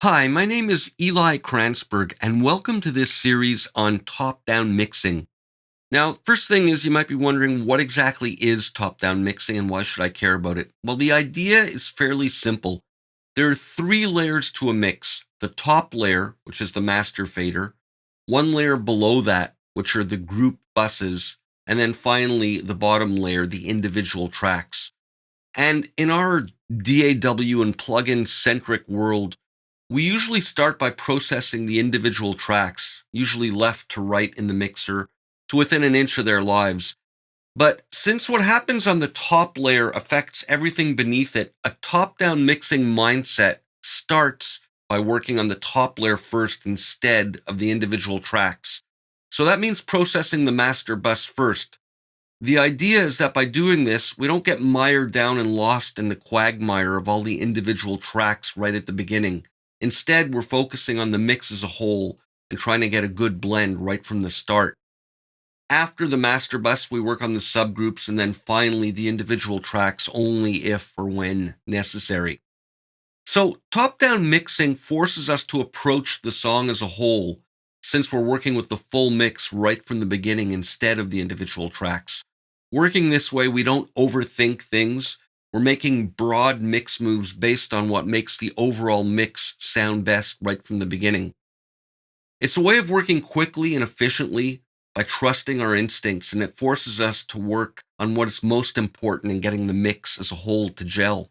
Hi, my name is Eli Kranzberg, and welcome to this series on top-down mixing. Now, first thing is you might be wondering what exactly is top-down mixing and why should I care about it? Well, the idea is fairly simple. There are three layers to a mix. The top layer, which is the master fader, one layer below that, which are the group buses, and then finally the bottom layer, the individual tracks. And in our DAW and plugin centric world, we usually start by processing the individual tracks, usually left to right in the mixer, to within an inch of their lives. But since what happens on the top layer affects everything beneath it, a top down mixing mindset starts by working on the top layer first instead of the individual tracks. So that means processing the master bus first. The idea is that by doing this, we don't get mired down and lost in the quagmire of all the individual tracks right at the beginning. Instead, we're focusing on the mix as a whole and trying to get a good blend right from the start. After the master bus, we work on the subgroups and then finally the individual tracks only if or when necessary. So, top down mixing forces us to approach the song as a whole, since we're working with the full mix right from the beginning instead of the individual tracks. Working this way, we don't overthink things. We're making broad mix moves based on what makes the overall mix sound best right from the beginning. It's a way of working quickly and efficiently by trusting our instincts, and it forces us to work on what is most important in getting the mix as a whole to gel.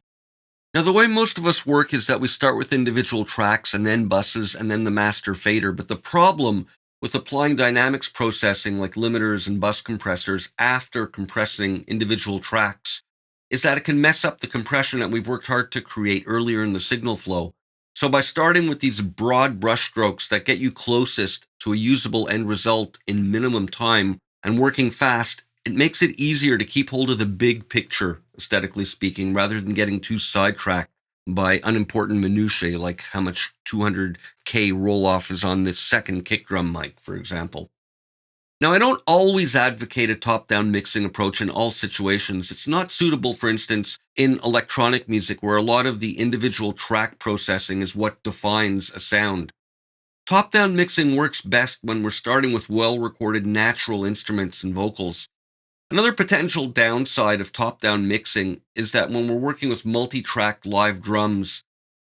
Now, the way most of us work is that we start with individual tracks and then buses and then the master fader. But the problem with applying dynamics processing like limiters and bus compressors after compressing individual tracks is that it can mess up the compression that we've worked hard to create earlier in the signal flow. So by starting with these broad brushstrokes that get you closest to a usable end result in minimum time and working fast, it makes it easier to keep hold of the big picture, aesthetically speaking, rather than getting too sidetracked by unimportant minutiae like how much 200K roll off is on this second kick drum mic, for example. Now, I don't always advocate a top down mixing approach in all situations. It's not suitable, for instance, in electronic music, where a lot of the individual track processing is what defines a sound. Top down mixing works best when we're starting with well recorded natural instruments and vocals. Another potential downside of top down mixing is that when we're working with multi track live drums,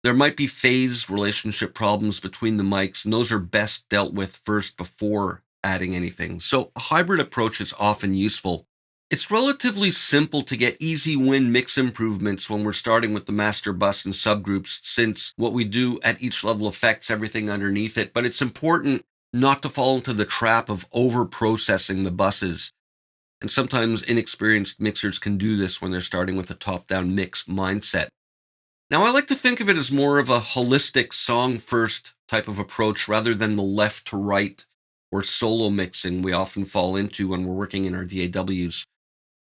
there might be phase relationship problems between the mics, and those are best dealt with first before adding anything. So a hybrid approach is often useful. It's relatively simple to get easy win mix improvements when we're starting with the master bus and subgroups, since what we do at each level affects everything underneath it. But it's important not to fall into the trap of over processing the buses. And sometimes inexperienced mixers can do this when they're starting with a top down mix mindset. Now, I like to think of it as more of a holistic song first type of approach rather than the left to right or solo mixing we often fall into when we're working in our DAWs.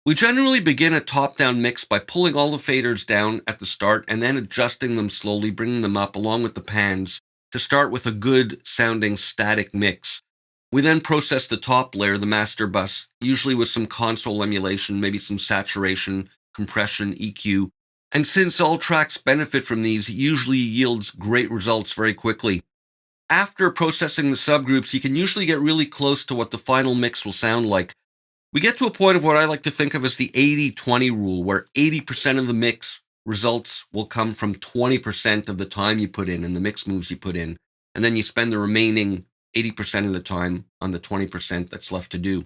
We generally begin a top down mix by pulling all the faders down at the start and then adjusting them slowly, bringing them up along with the pans to start with a good sounding static mix. We then process the top layer, the master bus, usually with some console emulation, maybe some saturation, compression, EQ. And since all tracks benefit from these, it usually yields great results very quickly. After processing the subgroups, you can usually get really close to what the final mix will sound like. We get to a point of what I like to think of as the 80-20 rule, where 80% of the mix results will come from 20% of the time you put in and the mix moves you put in. And then you spend the remaining 80% of the time on the 20% that's left to do.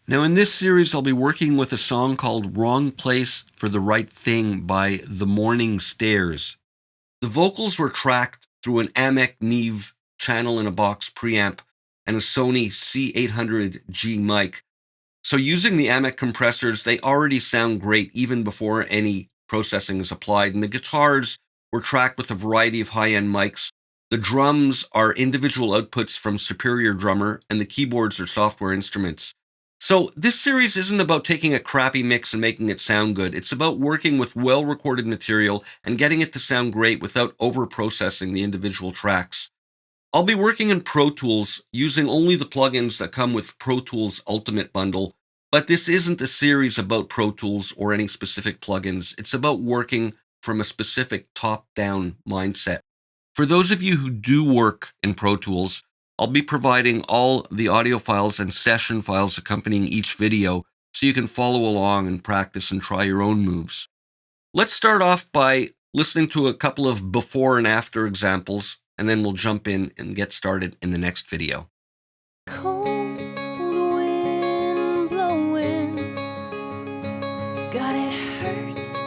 Now, in this series, I'll be working with a song called Wrong Place for the Right Thing by The Morning Stairs. The vocals were tracked through an Amec Neve channel in a box preamp and a Sony C800G mic. So using the Amec compressors, they already sound great even before any processing is applied. And the guitars were tracked with a variety of high-end mics. The drums are individual outputs from Superior Drummer, and the keyboards are software instruments. So this series isn't about taking a crappy mix and making it sound good. It's about working with well-recorded material and getting it to sound great without over-processing the individual tracks. I'll be working in Pro Tools using only the plugins that come with Pro Tools Ultimate Bundle, but this isn't a series about Pro Tools or any specific plugins. It's about working from a specific top-down mindset. For those of you who do work in Pro Tools, I'll be providing all the audio files and session files accompanying each video so you can follow along and practice and try your own moves. Let's start off by listening to a couple of before and after examples, and then we'll jump in and get started in the next video. Cold wind blowing, God, it hurts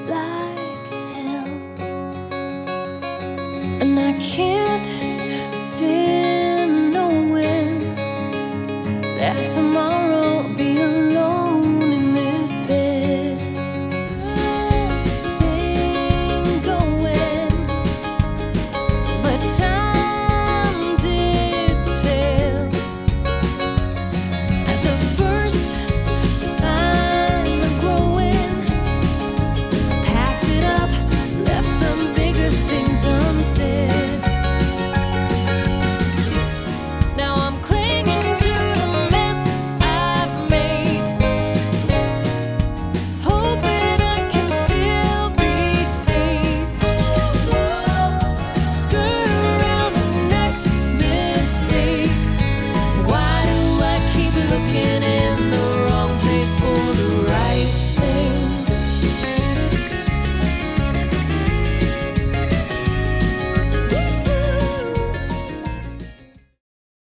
like hell, and I can't stand knowing that tomorrow